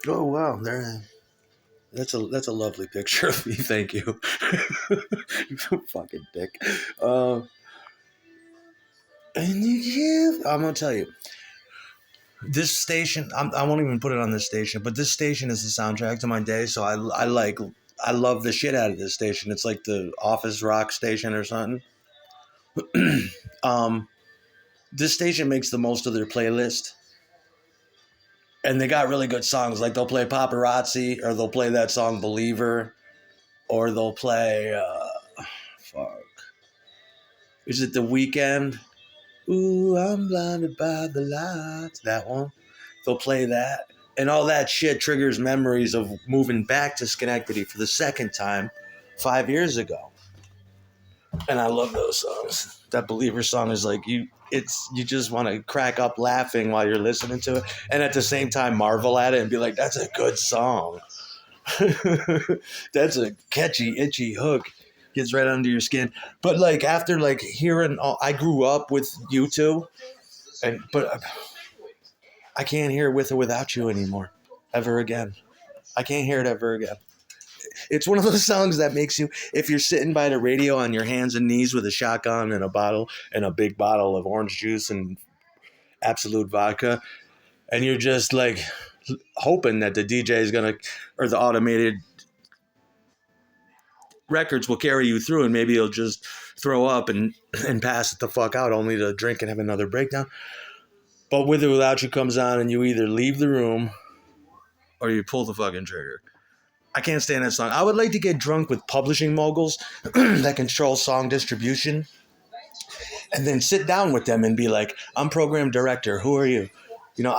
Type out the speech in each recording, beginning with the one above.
Oh wow, there. That's a lovely picture of me. Thank you. You fucking dick. Uh, and I'm gonna tell you, this station. I won't even put it on this station, but this station is the soundtrack to my day. So I love the shit out of this station. It's like the office rock station or something. um, this station makes the most of their playlist, and they got really good songs. Like they'll play Paparazzi, or they'll play that song Believer, or they'll play fuck. Is it The Weekend? Ooh, I'm blinded by the lights. That one. They'll play that. And all that shit triggers memories of moving back to Schenectady for the second time 5 years ago. And I love those songs. That Believer song is like you just want to crack up laughing while you're listening to it. And at the same time marvel at it and be like, that's a good song. That's a catchy, itchy hook. Gets right under your skin. But like after like hearing, I grew up with U2, but I can't hear With or Without You anymore, ever again. I can't hear it ever again. It's one of those songs that makes you, if you're sitting by the radio on your hands and knees with a shotgun and a bottle and a big bottle of orange juice and Absolute vodka, and you're just like hoping that the DJ is gonna, or the automated records will carry you through, and maybe you'll just throw up and pass it the fuck out, only to drink and have another breakdown. But With or Without You comes on, and you either leave the room or you pull the fucking trigger. I can't stand that song. I would like to get drunk with publishing moguls that control song distribution, and then sit down with them and be like, I'm program director. Who are you? You know,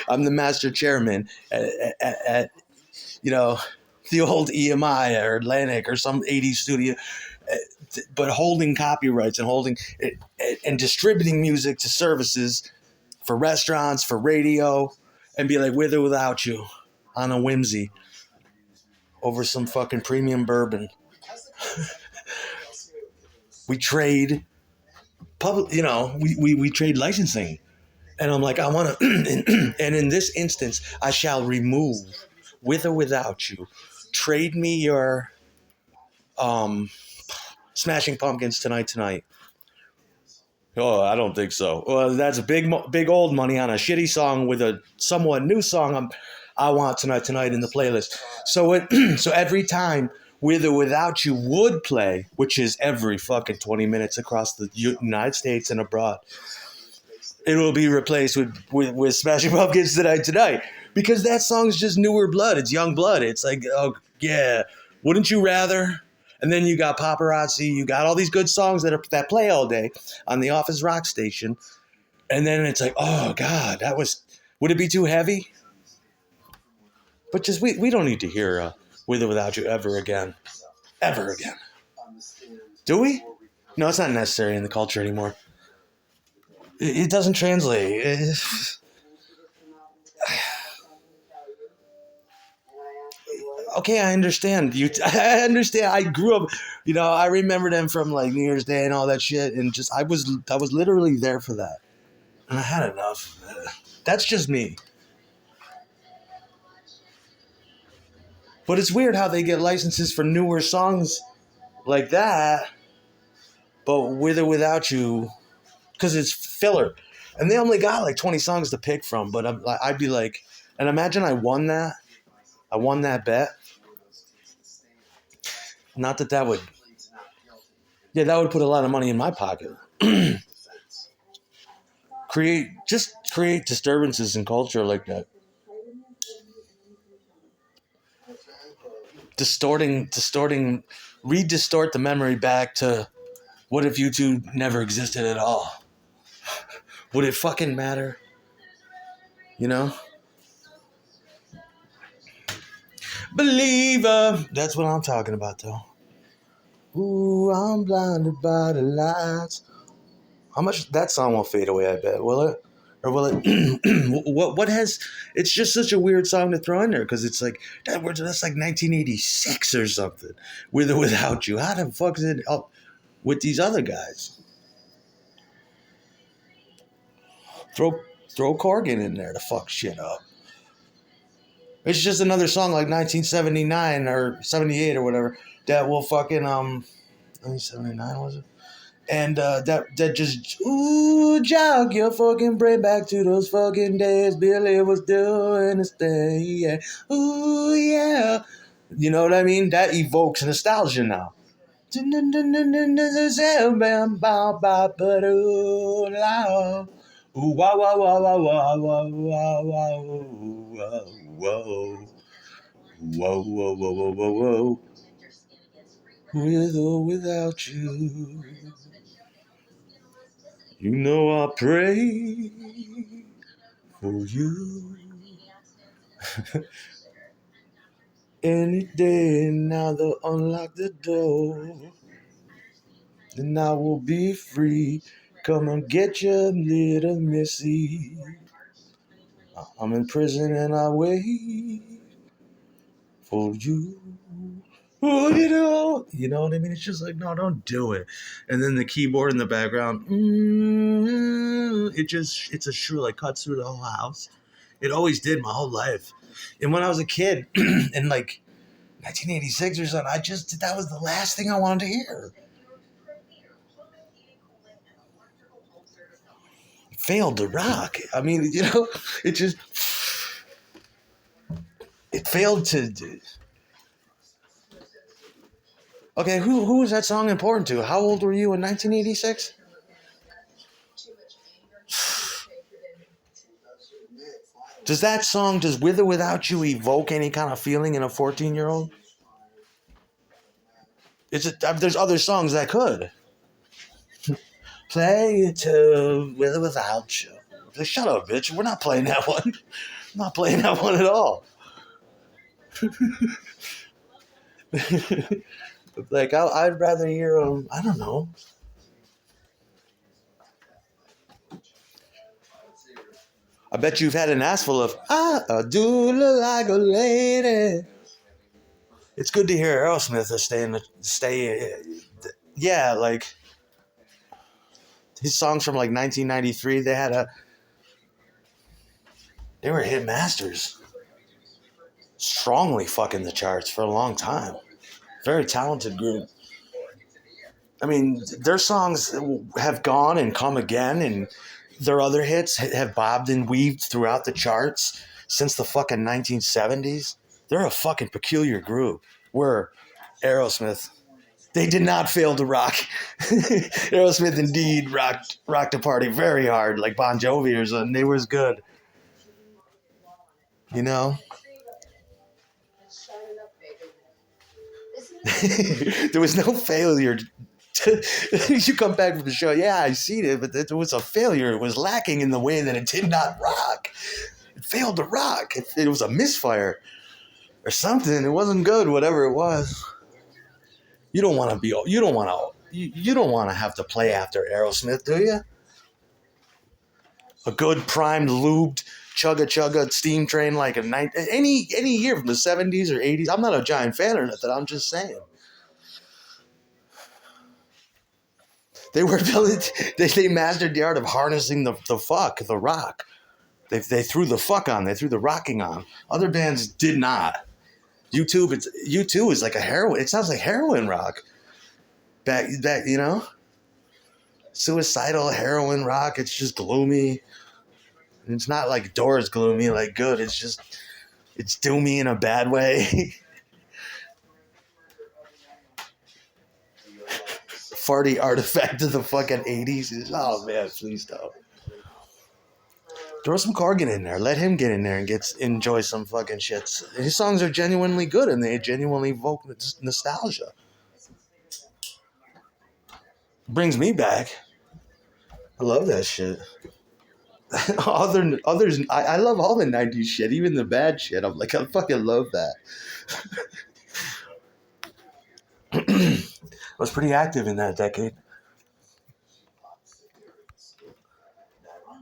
I'm the master chairman at you know, the old EMI or Atlantic or some 80s studio, but holding copyrights and holding and distributing music to services for restaurants, for radio, and be like, With or Without You on a whimsy over some fucking premium bourbon. We trade public, we trade licensing. And I'm like, I want to, and in this instance, I shall remove With or Without You. Trade me your Smashing Pumpkins tonight. Oh, I don't think so. Well, that's big old money on a shitty song with a somewhat new song. I want tonight in the playlist. So every time With or Without You would play, which is every fucking 20 minutes across the United States and abroad, it will be replaced with Smashing Pumpkins tonight, because that song's just newer blood. It's young blood. It's like, oh yeah, wouldn't you rather? And then you got Paparazzi. You got all these good songs that play all day on the Office Rock station. And then it's like, oh God, would it be too heavy? But just we don't need to hear With or Without You ever again. Ever again. Do we? No, it's not necessary in the culture anymore. It doesn't translate. Okay, I understand. I understand. I grew up, I remember them from like New Year's Day and all that shit, and just I was literally there for that, and I had enough. That's just me. But it's weird how they get licenses for newer songs like that, but With or Without You, because it's filler, and they only got like 20 songs to pick from. But I'd be like, and imagine I won that. I won that bet. Not that would, yeah, that would put a lot of money in my pocket. Create disturbances in culture like that. Distorting, re-distort the memory back to, what if YouTube never existed at all? Would it fucking matter? You know? Believer. That's what I'm talking about, though. Ooh, I'm blinded by the lights. How much that song won't fade away, I bet. Will it? Or will it? What has? It's just such a weird song to throw in there, because it's like that's like 1986 or something. With or Without You. How the fuck is it up with these other guys? Throw Corgan in there to fuck shit up. It's just another song like 1979 or 78 or whatever that will fucking 1979 was it? And that just jog your fucking brain back to those fucking days Billy was doing his thing, yeah. Ooh yeah. You know what I mean? That evokes nostalgia now. Ooh, wow, wow, wow, wow, wow, wow, wow, wow, whoa, whoa, whoa, whoa, whoa, whoa, whoa. With or without you, you know I pray for you. Any day now they'll unlock the door, and I will be free. Come and get your little missy. I'm in prison and I wait for you. Oh, you know what I mean? It's just like, no, don't do it. And then the keyboard in the background, it's a shrill, like cuts through the whole house. It always did my whole life. And when I was a kid, in like 1986 or something, that was the last thing I wanted to hear. It failed to rock. I mean, it just, it failed to. Okay, who was that song important to? How old were you in 1986? Does that song, does With or Without You evoke any kind of feeling in a 14-year-old? There's other songs that could. Play it to With or Without You. Shut up, bitch. We're not playing that one. I'm not playing that one at all. Like, I'd rather hear, I don't know. I bet you've had an ass full of, I do look like a lady. It's good to hear Aerosmith yeah, like, his songs from like 1993, they were hit masters. Strongly fucking the charts for a long time. Very talented group. I mean, their songs have gone and come again, and their other hits have bobbed and weaved throughout the charts since the fucking 1970s. They're a fucking peculiar group. Where Aerosmith, they did not fail to rock. Aerosmith indeed rocked the party very hard, like Bon Jovi or something. They was good. You know? There was no failure. You come back from the show, yeah, I seen it, but it was a failure. It was lacking in the way that it did not rock. It failed to rock. It was a misfire or something. It wasn't good, whatever it was. You don't want to have to play after Aerosmith, do you? A good primed, lubed, chugga steam train like any year from the 70s or 80s. I'm not a giant fan or nothing. I'm just saying. They mastered the art of harnessing the rock. They threw the fuck on. They threw the rocking on. Other bands did not. U2 is like a heroin. It sounds like heroin rock. Back, you know? Suicidal heroin rock. It's just gloomy. It's not like Doors gloomy, like good. It's doomy in a bad way. Farty artifact of the fucking 80s. Oh man, please don't. Throw some Corgan in there. Let him get in there and enjoy some fucking shits. His songs are genuinely good and they genuinely evoke nostalgia. Brings me back. I love that shit. Others, I love all the 90s shit, even the bad shit. I'm like, I fucking love that. I was pretty active in that decade.